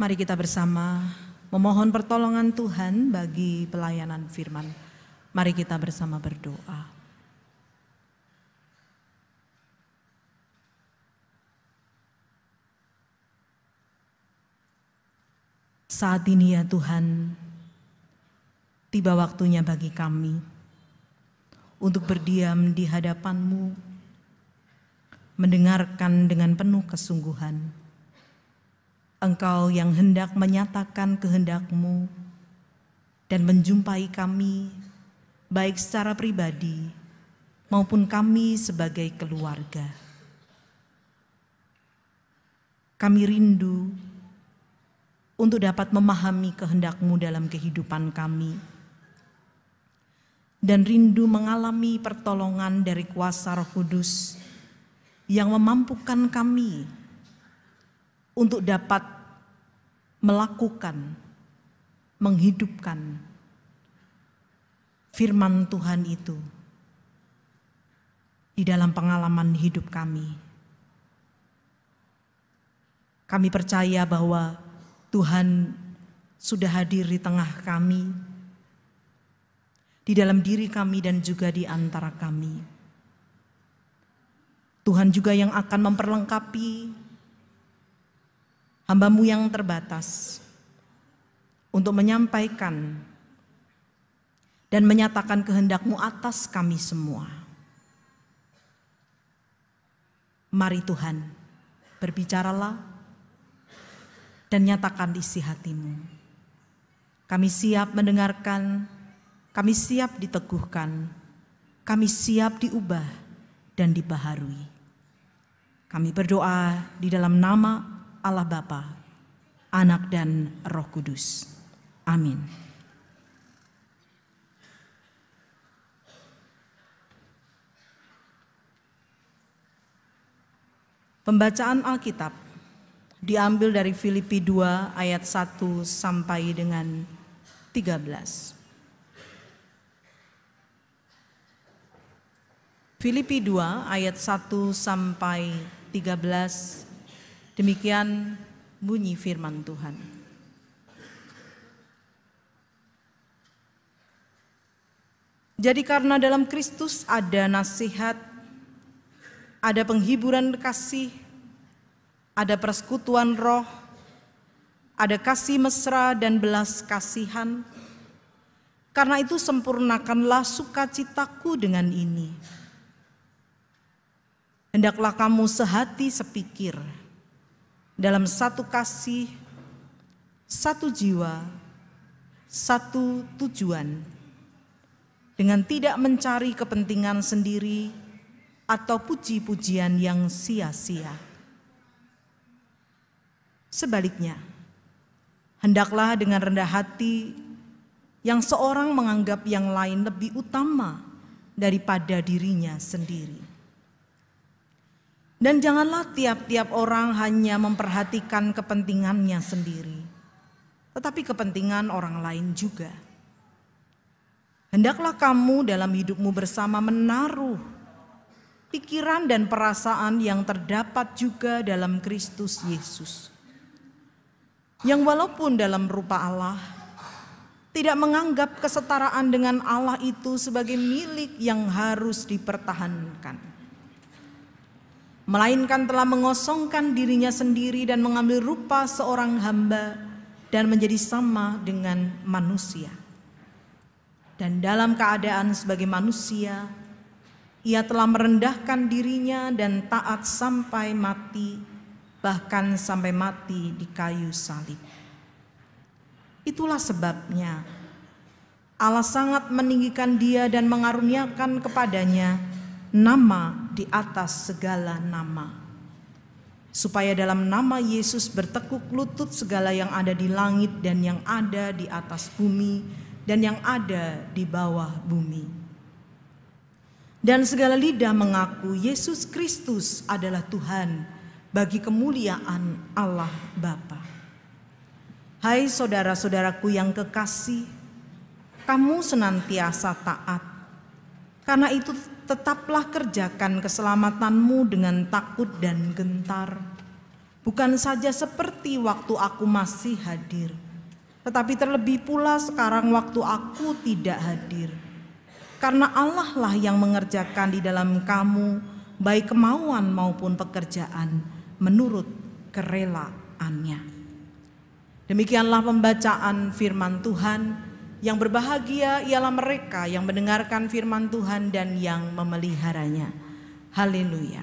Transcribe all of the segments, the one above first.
Mari kita bersama memohon pertolongan Tuhan bagi pelayanan firman. Mari kita bersama berdoa. Saat ini ya Tuhan, tiba waktunya bagi kami untuk berdiam di hadapan-Mu, mendengarkan dengan penuh kesungguhan. Engkau yang hendak menyatakan kehendak-Mu dan menjumpai kami, baik secara pribadi maupun kami sebagai keluarga. Kami rindu untuk dapat memahami kehendak-Mu dalam kehidupan kami, dan rindu mengalami pertolongan dari kuasa Roh Kudus yang memampukan kami untuk dapat melakukan, menghidupkan firman Tuhan itu di dalam pengalaman hidup kami. Kami percaya bahwa Tuhan sudah hadir di tengah kami, di dalam diri kami dan juga di antara kami. Tuhan juga yang akan memperlengkapi hamba-Mu yang terbatas untuk menyampaikan dan menyatakan kehendak-Mu atas kami semua. Mari Tuhan, berbicaralah dan nyatakan isi hati-Mu. Kami siap mendengarkan, kami siap diteguhkan, kami siap diubah dan dibaharui. Kami berdoa di dalam nama Allah Bapa, Anak dan Roh Kudus. Amin. Pembacaan Alkitab diambil dari Filipi 2 ayat 1 sampai dengan 13. Filipi 2 ayat 1 sampai 13. Demikian bunyi firman Tuhan. Jadi karena dalam Kristus ada nasihat, ada penghiburan kasih, ada persekutuan roh, ada kasih mesra dan belas kasihan. Karena itu sempurnakanlah sukacitaku dengan ini. Hendaklah kamu sehati sepikir, dalam satu kasih, satu jiwa, satu tujuan, dengan tidak mencari kepentingan sendiri atau puji-pujian yang sia-sia. Sebaliknya, hendaklah dengan rendah hati yang seorang menganggap yang lain lebih utama daripada dirinya sendiri. Dan janganlah tiap-tiap orang hanya memperhatikan kepentingannya sendiri, tetapi kepentingan orang lain juga. Hendaklah kamu dalam hidupmu bersama menaruh pikiran dan perasaan yang terdapat juga dalam Kristus Yesus, yang walaupun dalam rupa Allah, tidak menganggap kesetaraan dengan Allah itu sebagai milik yang harus dipertahankan, melainkan telah mengosongkan dirinya sendiri dan mengambil rupa seorang hamba dan menjadi sama dengan manusia. Dan dalam keadaan sebagai manusia, ia telah merendahkan dirinya dan taat sampai mati, bahkan sampai mati di kayu salib. Itulah sebabnya Allah sangat meninggikan dia dan mengaruniakan kepadanya nama di atas segala nama, supaya dalam nama Yesus bertekuk lutut segala yang ada di langit dan yang ada di atas bumi dan yang ada di bawah bumi, dan segala lidah mengaku Yesus Kristus adalah Tuhan, bagi kemuliaan Allah Bapa. Hai saudara-saudaraku yang kekasih, kamu senantiasa taat. Karena itu tetaplah kerjakan keselamatanmu dengan takut dan gentar, bukan saja seperti waktu aku masih hadir, tetapi terlebih pula sekarang waktu aku tidak hadir. Karena Allah lah yang mengerjakan di dalam kamu baik kemauan maupun pekerjaan menurut kerelaannya. Demikianlah pembacaan firman Tuhan. Yang berbahagia ialah mereka yang mendengarkan firman Tuhan dan yang memeliharanya. Haleluya.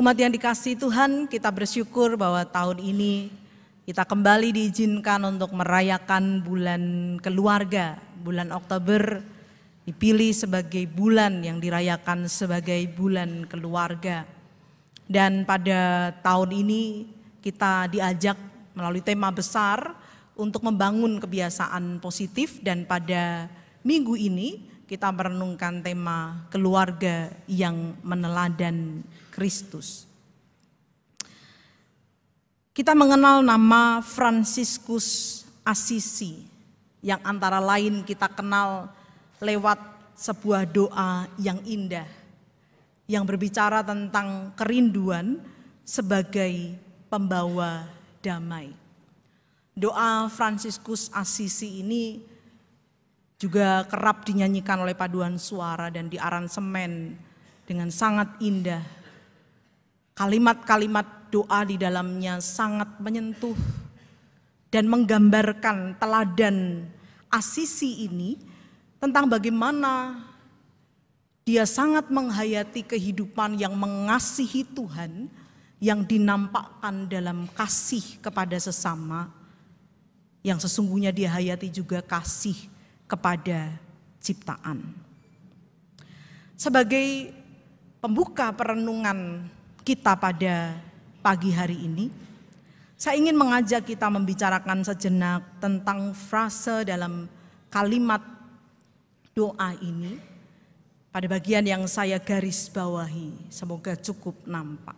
Umat yang dikasihi Tuhan, kita bersyukur bahwa tahun ini kita kembali diizinkan untuk merayakan bulan keluarga. Bulan Oktober dipilih sebagai bulan yang dirayakan sebagai bulan keluarga. Dan pada tahun ini kita diajak melalui tema besar untuk membangun kebiasaan positif, dan pada minggu ini kita merenungkan tema keluarga yang meneladan Kristus. Kita mengenal nama Fransiskus Assisi yang antara lain kita kenal lewat sebuah doa yang indah yang berbicara tentang kerinduan sebagai pembawa damai. Doa Fransiskus Assisi ini juga kerap dinyanyikan oleh paduan suara dan diaransemen dengan sangat indah. Kalimat-kalimat doa di dalamnya sangat menyentuh dan menggambarkan teladan Assisi ini tentang bagaimana dia sangat menghayati kehidupan yang mengasihi Tuhan, yang dinampakkan dalam kasih kepada sesama, yang sesungguhnya dia hayati juga kasih kepada ciptaan. Sebagai pembuka perenungan kita pada pagi hari ini, saya ingin mengajak kita membicarakan sejenak tentang frase dalam kalimat doa ini pada bagian yang saya garis bawahi, semoga cukup nampak.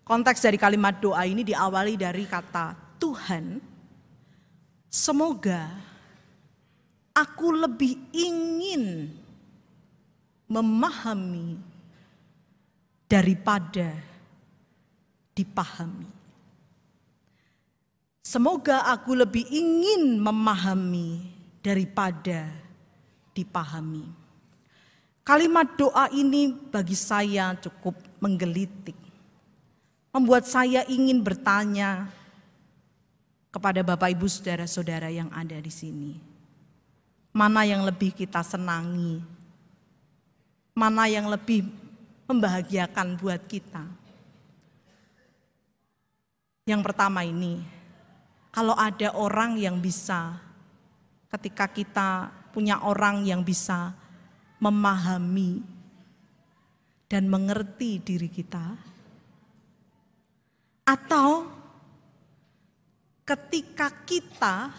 Konteks dari kalimat doa ini diawali dari kata Tuhan, semoga aku lebih ingin memahami daripada dipahami. Semoga aku lebih ingin memahami daripada dipahami. Kalimat doa ini bagi saya cukup menggelitik. Membuat saya ingin bertanya kepada Bapak Ibu saudara-saudara yang ada di sini. Mana yang lebih kita senangi? Mana yang lebih membahagiakan buat kita? Yang pertama ini, kalau ada orang yang bisa, ketika kita punya orang yang bisa memahami dan mengerti diri kita, atau ketika kita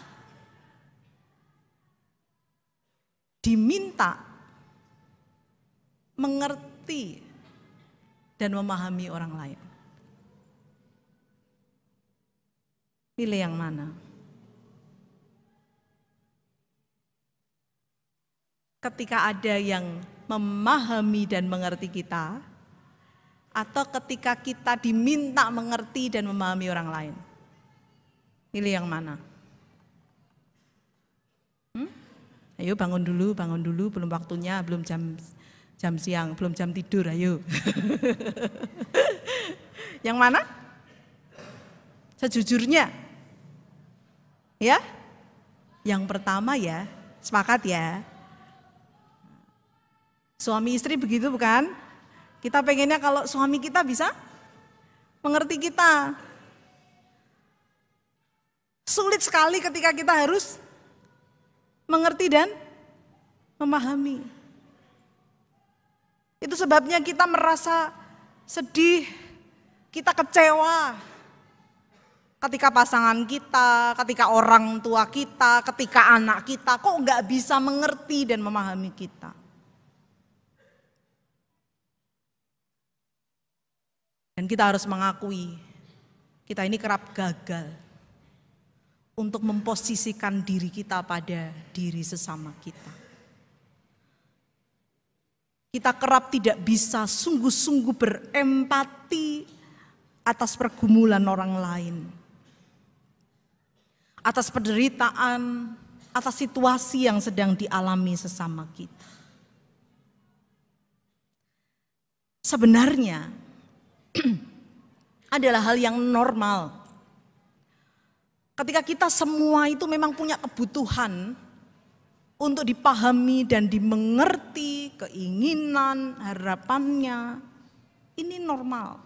diminta mengerti dan memahami orang lain. Pilih yang mana? Ketika ada yang memahami dan mengerti kita, atau ketika kita diminta mengerti dan memahami orang lain? Pilih yang mana? Ayo bangun dulu, belum waktunya, belum jam siang, belum jam tidur, ayo. Yang mana? Sejujurnya, ya? Yang pertama ya, sepakat ya. Suami istri begitu bukan? Kita pengennya kalau suami kita bisa mengerti kita. Sulit sekali ketika kita harus mengerti dan memahami. Itu sebabnya kita merasa sedih, Kita kecewa ketika pasangan kita, ketika orang tua kita, ketika anak kita kok nggak bisa mengerti dan memahami kita. Dan kita harus mengakui kita ini kerap gagal untuk memposisikan diri kita pada diri sesama kita. Kita kerap tidak bisa sungguh-sungguh berempati atas pergumulan orang lain, atas penderitaan, atas situasi yang sedang dialami sesama kita. Sebenarnya adalah hal yang normal. Ketika kita semua itu memang punya kebutuhan untuk dipahami dan dimengerti, keinginan, harapannya, ini normal.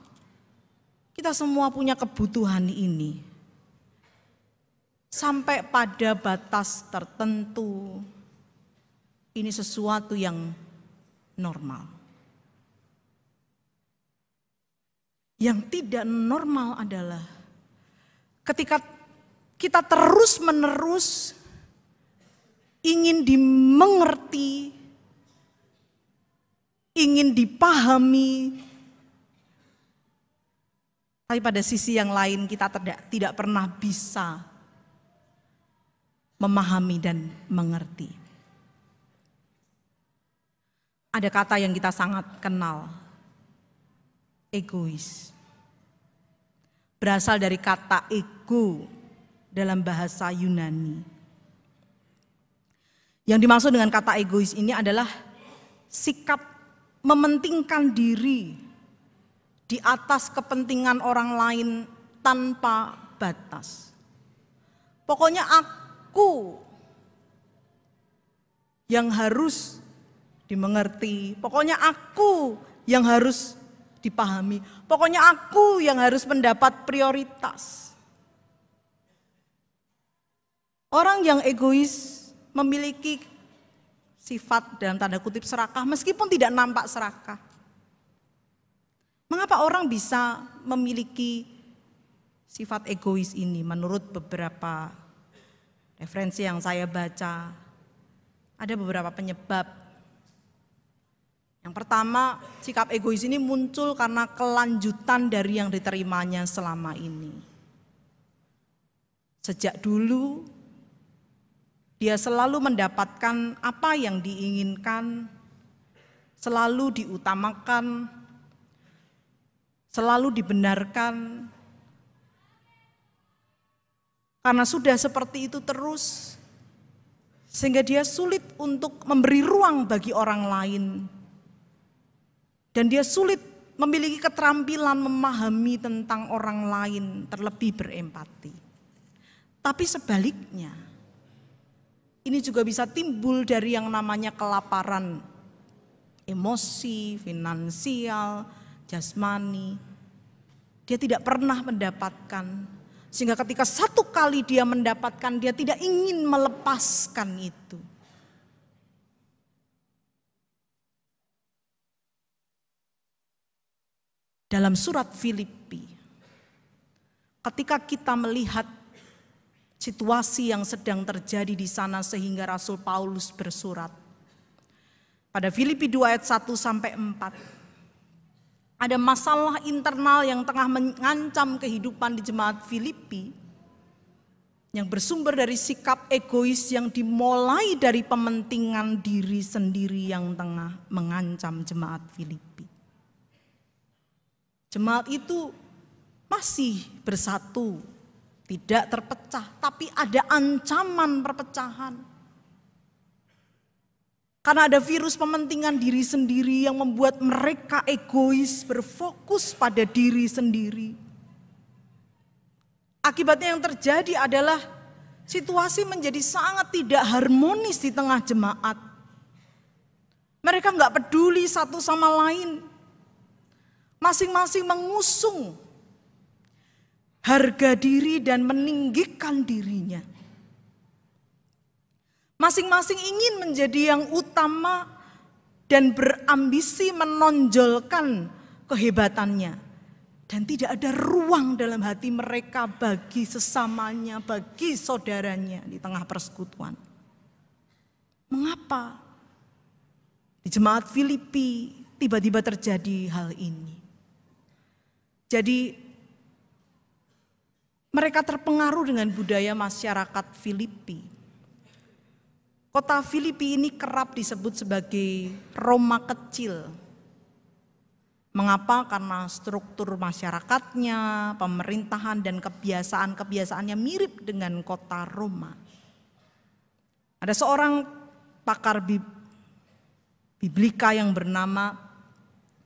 Kita semua punya kebutuhan ini. Sampai pada batas tertentu, ini sesuatu yang normal. Yang tidak normal adalah ketika kita terus-menerus ingin dimengerti, ingin dipahami, tapi pada sisi yang lain kita tidak pernah bisa memahami dan mengerti. Ada kata yang kita sangat kenal, egois. Berasal dari kata ego dalam bahasa Yunani. Yang dimaksud dengan kata egois ini adalah sikap mementingkan diri di atas kepentingan orang lain tanpa batas. Pokoknya aku yang harus dimengerti, pokoknya aku yang harus dipahami, pokoknya aku yang harus mendapat prioritas. Orang yang egois memiliki sifat dalam tanda kutip serakah meskipun tidak nampak serakah. Mengapa orang bisa memiliki sifat egois ini? Menurut beberapa referensi yang saya baca, ada beberapa penyebab. Yang pertama, sikap egois ini muncul karena kelanjutan dari yang diterimanya selama ini. Sejak dulu, dia selalu mendapatkan apa yang diinginkan, selalu diutamakan, selalu dibenarkan. Karena sudah seperti itu terus, sehingga dia sulit untuk memberi ruang bagi orang lain. Dan dia sulit memiliki keterampilan memahami tentang orang lain, terlebih berempati. Tapi sebaliknya, ini juga bisa timbul dari yang namanya kelaparan emosi, finansial, jasmani. Dia tidak pernah mendapatkan, sehingga ketika satu kali dia mendapatkan, dia tidak ingin melepaskan itu. Dalam surat Filipi, ketika kita melihat situasi yang sedang terjadi di sana sehingga Rasul Paulus bersurat. Pada Filipi 2 ayat 1 sampai 4. Ada masalah internal yang tengah mengancam kehidupan di jemaat Filipi. Yang bersumber dari sikap egois yang dimulai dari pementingan diri sendiri yang tengah mengancam jemaat Filipi. Jemaat itu masih bersatu, tidak terpecah, tapi ada ancaman perpecahan. Karena ada virus pementingan diri sendiri yang membuat mereka egois, berfokus pada diri sendiri. Akibatnya yang terjadi adalah situasi menjadi sangat tidak harmonis di tengah jemaat. Mereka nggak peduli satu sama lain. Masing-masing mengusung harga diri dan meninggikan dirinya. Masing-masing ingin menjadi yang utama dan berambisi menonjolkan kehebatannya Dan tidak ada ruang dalam hati mereka bagi sesamanya, bagi saudaranya di tengah persekutuan. Mengapa di jemaat Filipi tiba-tiba terjadi hal ini? Jadi mereka terpengaruh dengan budaya masyarakat Filipi. Kota Filipi ini kerap disebut sebagai Roma kecil. Mengapa? Karena struktur masyarakatnya, pemerintahan dan kebiasaan-kebiasaannya mirip dengan kota Roma. Ada seorang pakar biblika yang bernama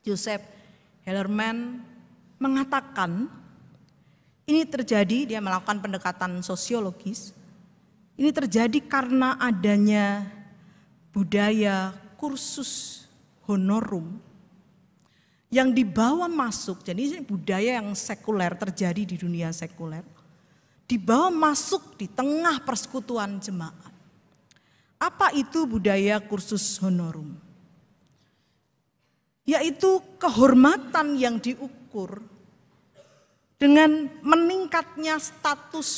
Joseph Hellerman mengatakan ini terjadi, dia melakukan pendekatan sosiologis. Ini terjadi karena adanya budaya kursus honorum yang dibawa masuk, jadi ini budaya yang sekuler terjadi di dunia sekuler, dibawa masuk di tengah persekutuan jemaat. Apa itu budaya kursus honorum? Yaitu kehormatan yang diukur dengan meningkatnya status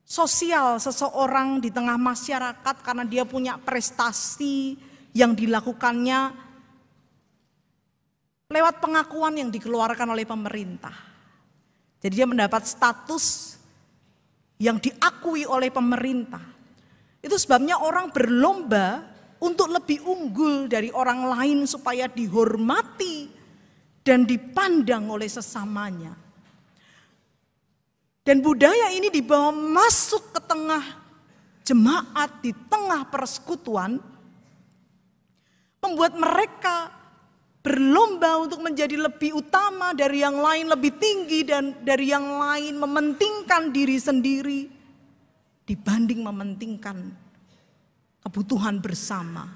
sosial seseorang di tengah masyarakat karena dia punya prestasi yang dilakukannya lewat pengakuan yang dikeluarkan oleh pemerintah. Jadi dia mendapat status yang diakui oleh pemerintah. Itu sebabnya orang berlomba untuk lebih unggul dari orang lain supaya dihormati dan dipandang oleh sesamanya. Dan budaya ini dibawa masuk ke tengah jemaat, di tengah persekutuan, membuat mereka berlomba untuk menjadi lebih utama dari yang lain, lebih tinggi dan dari yang lain, mementingkan diri sendiri dibanding mementingkan kebutuhan bersama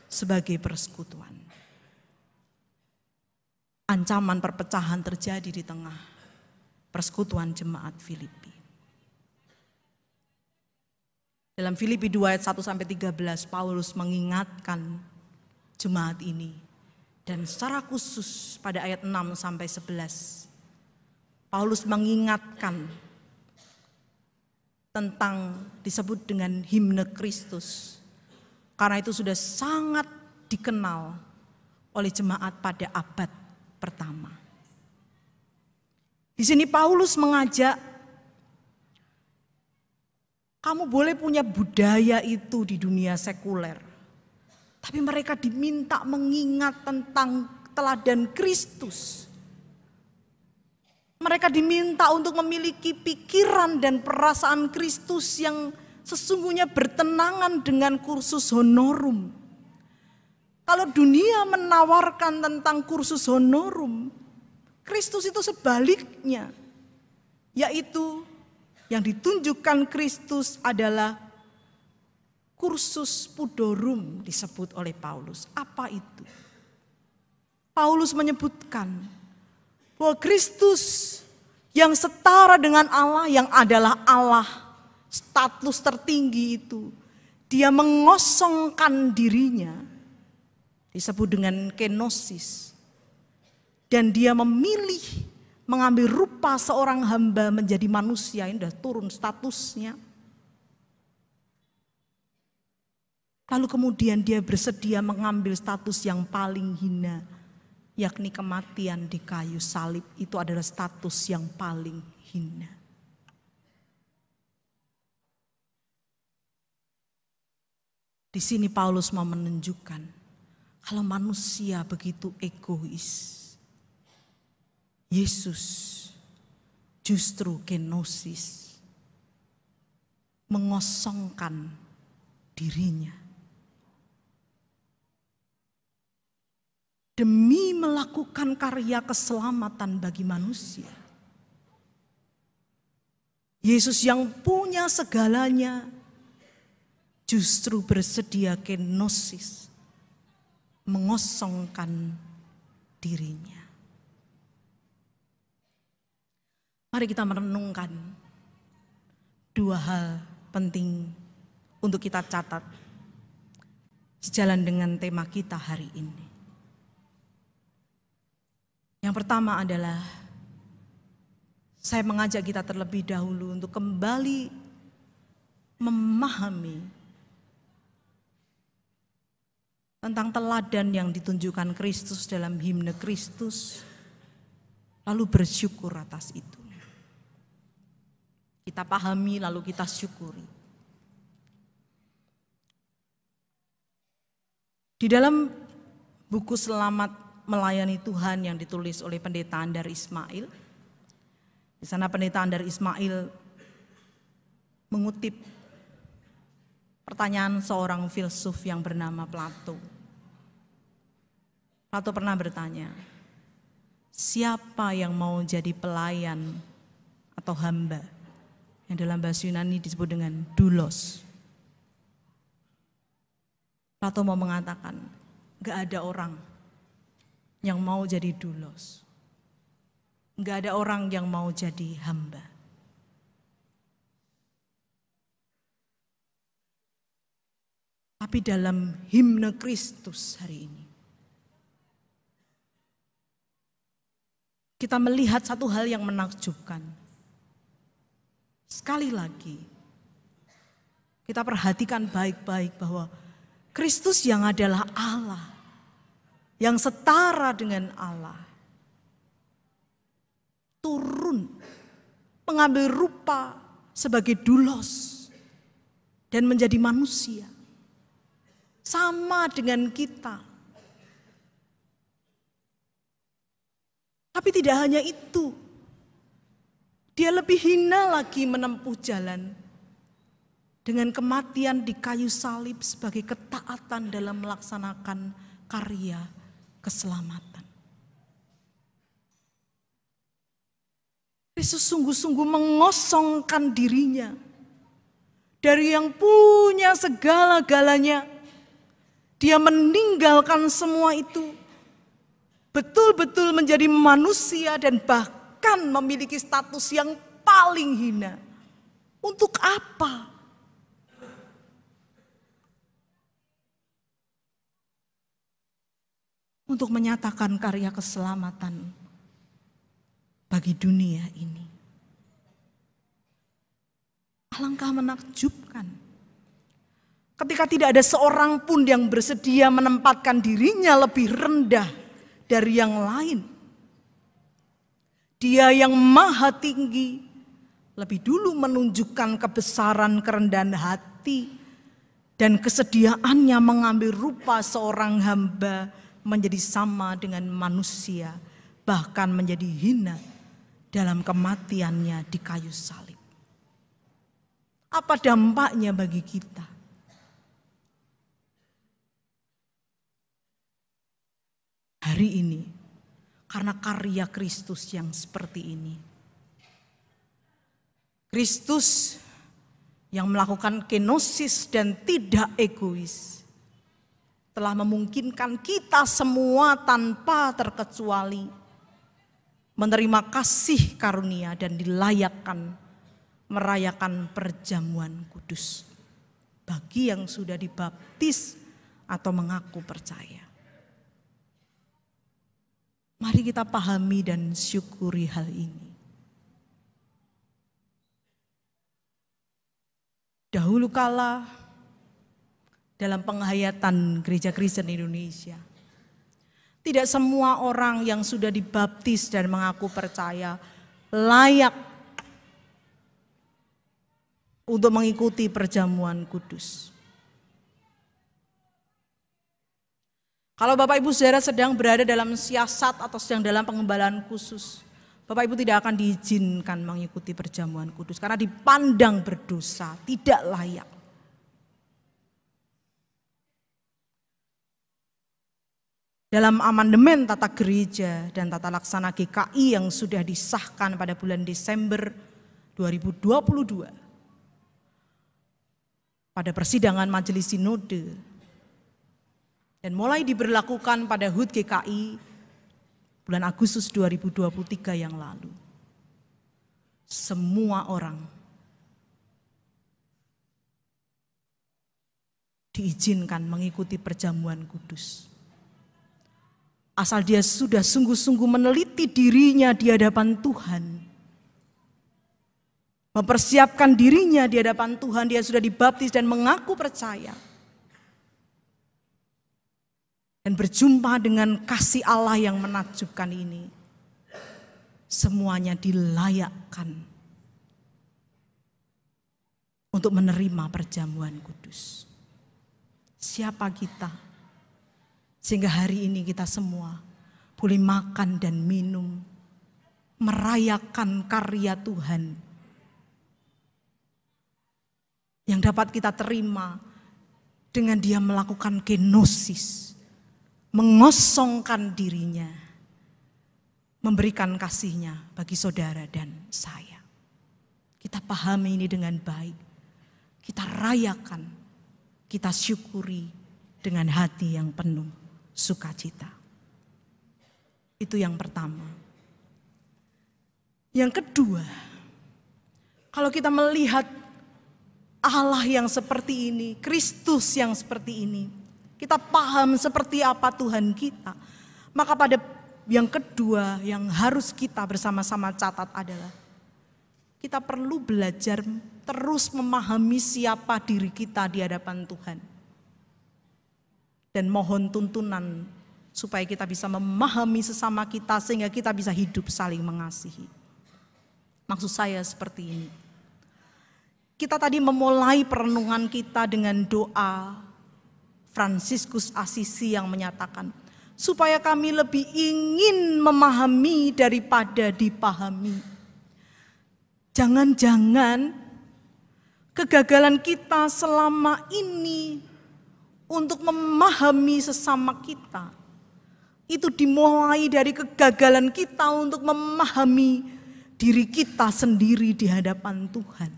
sebagai persekutuan. Ancaman perpecahan terjadi di tengah persekutuan jemaat Filipi. Dalam Filipi 2 ayat 1-13 Paulus mengingatkan jemaat ini. Dan secara khusus pada ayat 6-11 Paulus mengingatkan tentang disebut dengan himne Kristus. Karena itu sudah sangat dikenal oleh jemaat pada abad pertama. Di sini Paulus mengajak kamu boleh punya budaya itu di dunia sekuler. Tapi mereka diminta mengingat tentang teladan Kristus. Mereka diminta untuk memiliki pikiran dan perasaan Kristus yang sesungguhnya bertenangan dengan kursus honorum. Kalau dunia menawarkan tentang kursus honorum, Kristus itu sebaliknya. Yaitu yang ditunjukkan Kristus adalah kursus pudorum disebut oleh Paulus. Apa itu? Paulus menyebutkan bahwa Kristus yang setara dengan Allah, yang adalah Allah, status tertinggi itu, dia mengosongkan dirinya, disebut dengan kenosis. Dan dia memilih mengambil rupa seorang hamba menjadi manusia, ini sudah turun statusnya. Lalu kemudian dia bersedia mengambil status yang paling hina, yakni kematian di kayu salib. Itu adalah status yang paling hina. Di sini Paulus mau menunjukkan kalau manusia begitu egois, Yesus justru kenosis, mengosongkan dirinya demi melakukan karya keselamatan bagi manusia. Yesus yang punya segalanya justru bersedia kenosis, mengosongkan dirinya. Mari kita merenungkan dua hal penting untuk kita catat sejalan dengan tema kita hari ini. Yang pertama adalah saya mengajak kita terlebih dahulu untuk kembali memahami tentang teladan yang ditunjukkan Kristus dalam himne Kristus, lalu bersyukur atas itu. Kita pahami lalu kita syukuri. Di dalam buku Selamat Melayani Tuhan yang ditulis oleh Pendeta Andar Ismail, di sana Pendeta Andar Ismail mengutip pertanyaan seorang filsuf yang bernama Plato. Plato pernah bertanya, siapa yang mau jadi pelayan atau hamba? Yang dalam bahasa Yunani disebut dengan doulos. Plato mau mengatakan, gak ada orang yang mau jadi doulos. Gak ada orang yang mau jadi hamba. Tapi dalam himne Kristus hari ini, kita melihat satu hal yang menakjubkan. Sekali lagi, kita perhatikan baik-baik bahwa Kristus yang adalah Allah, yang setara dengan Allah, turun mengambil rupa sebagai doulos dan menjadi manusia. Sama dengan kita. Tapi tidak hanya itu. Dia lebih hina lagi menempuh jalan dengan kematian di kayu salib sebagai ketaatan dalam melaksanakan karya keselamatan. Yesus sungguh-sungguh mengosongkan dirinya dari yang punya segala-galanya. Dia meninggalkan semua itu, betul-betul menjadi manusia dan bahkan memiliki status yang paling hina. Untuk apa? Untuk menyatakan karya keselamatan bagi dunia ini. Alangkah menakjubkan ketika tidak ada seorang pun yang bersedia menempatkan dirinya lebih rendah dari yang lain. Dia yang maha tinggi lebih dulu menunjukkan kebesaran kerendahan hati dan kesediaannya mengambil rupa seorang hamba menjadi sama dengan manusia, bahkan menjadi hina dalam kematiannya di kayu salib. Apa dampaknya bagi kita? Hari ini, karena karya Kristus yang seperti ini, Kristus yang melakukan kenosis dan tidak egois, telah memungkinkan kita semua tanpa terkecuali menerima kasih karunia dan dilayakkan merayakan perjamuan kudus bagi yang sudah dibaptis atau mengaku percaya. Mari kita pahami dan syukuri hal ini. Dahulu kala dalam penghayatan Gereja Kristen Indonesia, tidak semua orang yang sudah dibaptis dan mengaku percaya layak untuk mengikuti perjamuan kudus. Kalau Bapak Ibu Saudara sedang berada dalam siasat atau sedang dalam pengembalaan khusus, Bapak Ibu tidak akan diizinkan mengikuti perjamuan kudus karena dipandang berdosa, tidak layak. Dalam amandemen tata gereja dan tata laksana GKI yang sudah disahkan pada bulan Desember 2022 pada persidangan Majelis Sinode dan mulai diberlakukan pada HUT GKI bulan Agustus 2023 yang lalu. Semua orang diizinkan mengikuti perjamuan kudus. Asal dia sudah sungguh-sungguh meneliti dirinya di hadapan Tuhan. Mempersiapkan dirinya di hadapan Tuhan, dia sudah dibaptis dan mengaku percaya. Dan berjumpa dengan kasih Allah yang menakjubkan ini. Semuanya dilayakkan untuk menerima perjamuan kudus. Siapa kita? Sehingga hari ini kita semua boleh makan dan minum, merayakan karya Tuhan yang dapat kita terima dengan dia melakukan kenosis, mengosongkan dirinya, memberikan kasihnya bagi saudara dan saya. Kita pahami ini dengan baik, kita rayakan, kita syukuri dengan hati yang penuh sukacita. Itu yang pertama. Yang kedua, kalau kita melihat Allah yang seperti ini, Kristus yang seperti ini, kita paham seperti apa Tuhan kita, maka pada yang kedua yang harus kita bersama-sama catat adalah kita perlu belajar terus memahami siapa diri kita di hadapan Tuhan. Dan mohon tuntunan supaya kita bisa memahami sesama kita sehingga kita bisa hidup saling mengasihi. Maksud saya seperti ini. Kita tadi memulai perenungan kita dengan doa Fransiskus Assisi yang menyatakan, supaya kami lebih ingin memahami daripada dipahami. Jangan-jangan kegagalan kita selama ini untuk memahami sesama kita, itu dimulai dari kegagalan kita untuk memahami diri kita sendiri di hadapan Tuhan.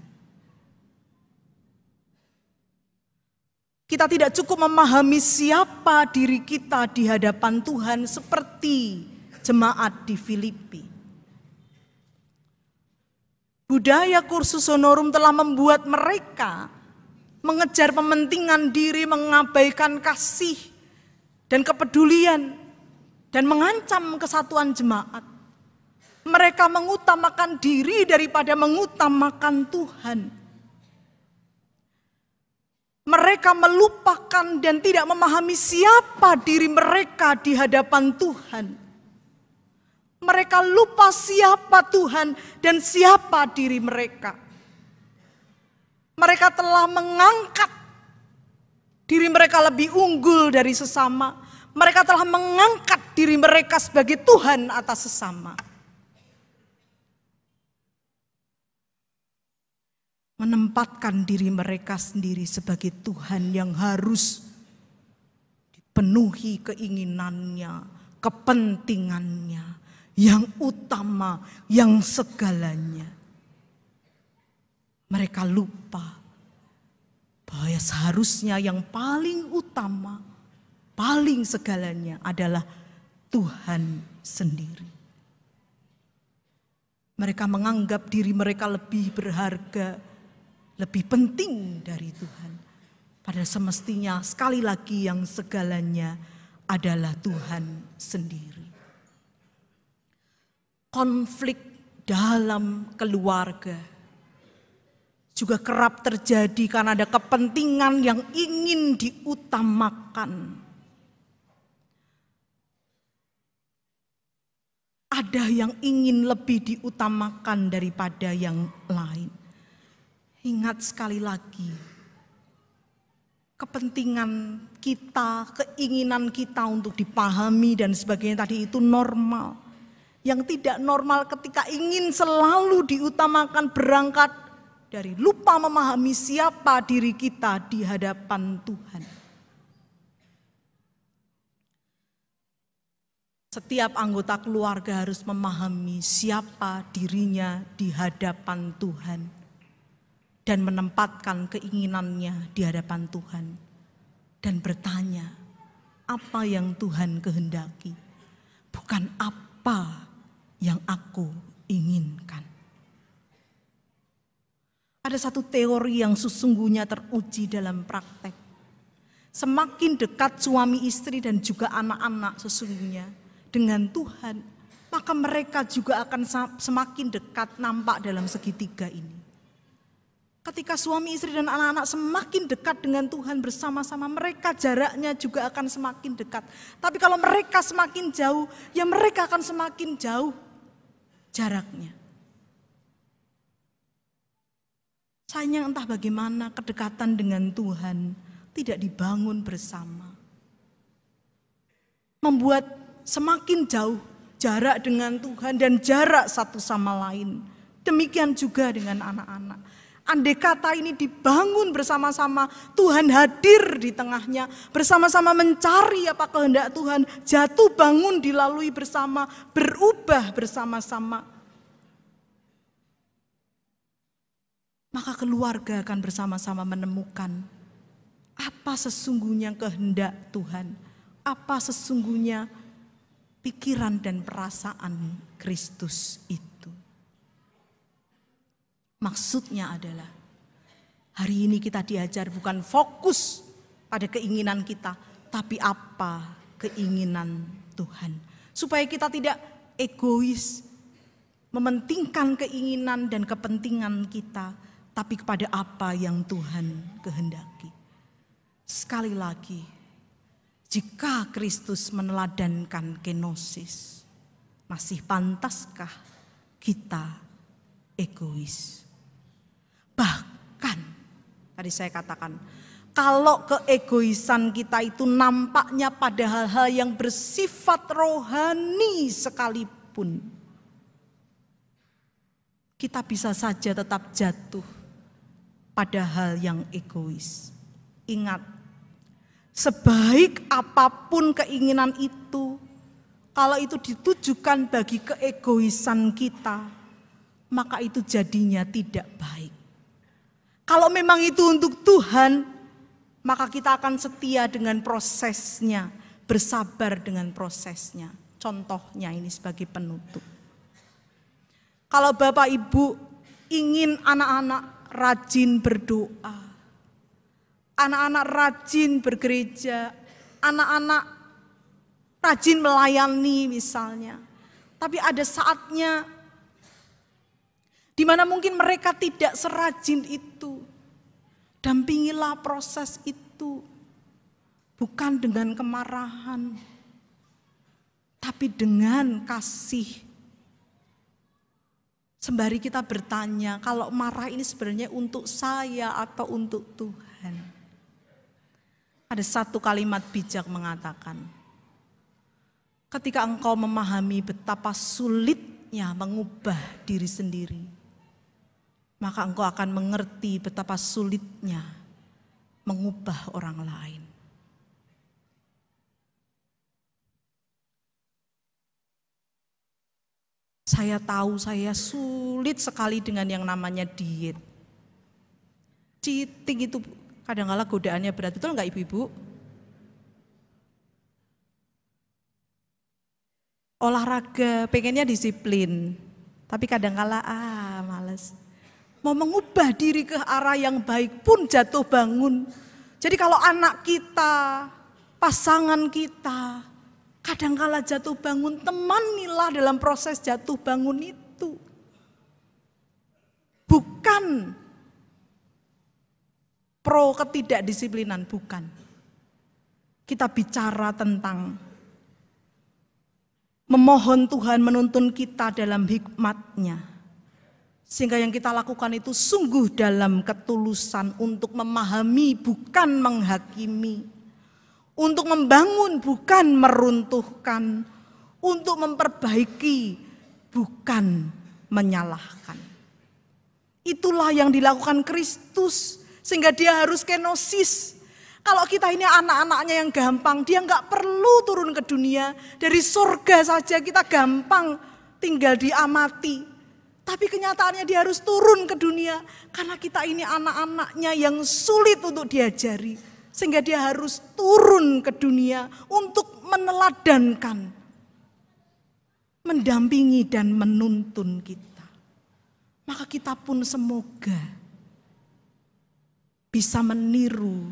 Kita tidak cukup memahami siapa diri kita di hadapan Tuhan seperti jemaat di Filipi. Budaya kursus honorum telah membuat mereka mengejar kepentingan diri, mengabaikan kasih dan kepedulian, dan mengancam kesatuan jemaat. Mereka mengutamakan diri daripada mengutamakan Tuhan. Mereka melupakan dan tidak memahami siapa diri mereka di hadapan Tuhan. Mereka lupa siapa Tuhan dan siapa diri mereka. Mereka telah mengangkat diri mereka lebih unggul dari sesama. Mereka telah mengangkat diri mereka sebagai Tuhan atas sesama. Menempatkan diri mereka sendiri sebagai Tuhan yang harus dipenuhi keinginannya, kepentingannya, yang utama, yang segalanya. Mereka lupa bahwa seharusnya yang paling utama, paling segalanya adalah Tuhan sendiri. Mereka menganggap diri mereka lebih berharga, lebih penting dari Tuhan. Pada semestinya sekali lagi yang segalanya adalah Tuhan sendiri. Konflik dalam keluarga juga kerap terjadi karena ada kepentingan yang ingin diutamakan. Ada yang ingin lebih diutamakan daripada yang lain. Ingat sekali lagi, kepentingan kita, keinginan kita untuk dipahami dan sebagainya tadi itu normal. Yang tidak normal ketika ingin selalu diutamakan berangkat dari lupa memahami siapa diri kita di hadapan Tuhan. Setiap anggota keluarga harus memahami siapa dirinya di hadapan Tuhan dan menempatkan keinginannya di hadapan Tuhan dan bertanya, apa yang Tuhan kehendaki, bukan apa yang aku inginkan. Ada satu teori yang sesungguhnya teruji dalam praktek. Semakin dekat suami istri dan juga anak-anak sesungguhnya, dengan Tuhan, maka mereka juga akan semakin dekat nampak dalam segitiga ini. Ketika suami istri dan anak-anak semakin dekat dengan Tuhan bersama-sama, mereka jaraknya juga akan semakin dekat. Tapi kalau mereka semakin jauh, ya mereka akan semakin jauh jaraknya. Sayangnya entah bagaimana kedekatan dengan Tuhan tidak dibangun bersama. Membuat semakin jauh jarak dengan Tuhan dan jarak satu sama lain. Demikian juga dengan anak-anak. Andai kata ini dibangun bersama-sama, Tuhan hadir di tengahnya, bersama-sama mencari apa kehendak Tuhan, jatuh bangun dilalui bersama, berubah bersama-sama. Maka keluarga akan bersama-sama menemukan apa sesungguhnya kehendak Tuhan, apa sesungguhnya pikiran dan perasaan Kristus itu. Maksudnya adalah hari ini kita diajar bukan fokus pada keinginan kita, tapi apa keinginan Tuhan. Supaya kita tidak egois, mementingkan keinginan dan kepentingan kita, tapi kepada apa yang Tuhan kehendaki. Sekali lagi, jika Kristus meneladankan kenosis, masih pantaskah kita egois? Bahkan, tadi saya katakan, kalau keegoisan kita itu nampaknya pada hal-hal yang bersifat rohani sekalipun, kita bisa saja tetap jatuh pada hal yang egois. Ingat, sebaik apapun keinginan itu, kalau itu ditujukan bagi keegoisan kita, maka itu jadinya tidak baik. Kalau memang itu untuk Tuhan, maka kita akan setia dengan prosesnya, bersabar dengan prosesnya. Contohnya ini sebagai penutup. Kalau Bapak Ibu ingin anak-anak rajin berdoa, anak-anak rajin bergereja, anak-anak rajin melayani misalnya. Tapi ada saatnya di mana mungkin mereka tidak serajin itu. Dampingilah proses itu. Bukan dengan kemarahan, tapi dengan kasih. Sembari kita bertanya, kalau marah ini sebenarnya untuk saya atau untuk Tuhan? Ada satu kalimat bijak mengatakan, ketika engkau memahami betapa sulitnya mengubah diri sendiri, maka engkau akan mengerti betapa sulitnya mengubah orang lain. Saya tahu saya sulit sekali dengan yang namanya diet. Cheating itu kadang-kala godaannya berat, betul enggak ibu-ibu? Olahraga pengennya disiplin, tapi kadang-kala males. Mau mengubah diri ke arah yang baik pun jatuh bangun. Jadi kalau anak kita, pasangan kita, kadang-kala jatuh bangun, temanilah dalam proses jatuh bangun itu. Bukan pro ketidakdisiplinan, bukan. Kita bicara tentang memohon Tuhan menuntun kita dalam hikmat-Nya. Sehingga yang kita lakukan itu sungguh dalam ketulusan untuk memahami bukan menghakimi. Untuk membangun bukan meruntuhkan. Untuk memperbaiki bukan menyalahkan. Itulah yang dilakukan Kristus. Sehingga dia harus kenosis. Kalau kita ini anak-anaknya yang gampang, dia nggak perlu turun ke dunia. Dari surga saja kita gampang tinggal diamati. Tapi kenyataannya dia harus turun ke dunia. Karena kita ini anak-anaknya yang sulit untuk diajari. Sehingga dia harus turun ke dunia untuk meneladankan, mendampingi dan menuntun kita. Maka kita pun semoga bisa meniru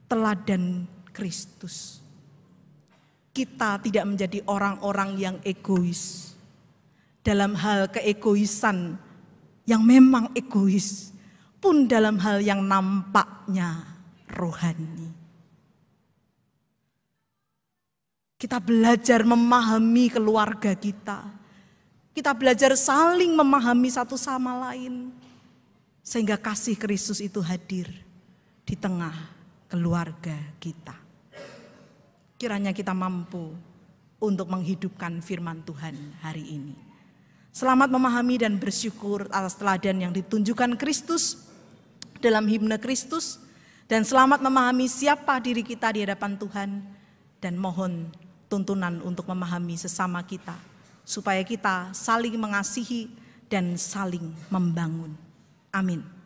teladan Kristus. kita tidak menjadi orang-orang yang egois. Dalam hal keegoisan yang memang egois, pun dalam hal yang nampaknya rohani. Kita belajar memahami keluarga kita. Kita belajar saling memahami satu sama lain. Sehingga kasih Kristus itu hadir di tengah keluarga kita. Kiranya kita mampu untuk menghidupkan firman Tuhan hari ini. Selamat memahami dan bersyukur atas teladan yang ditunjukkan Kristus dalam himne Kristus. Dan selamat memahami siapa diri kita di hadapan Tuhan. Dan mohon tuntunan untuk memahami sesama kita. Supaya kita saling mengasihi dan saling membangun. Amin.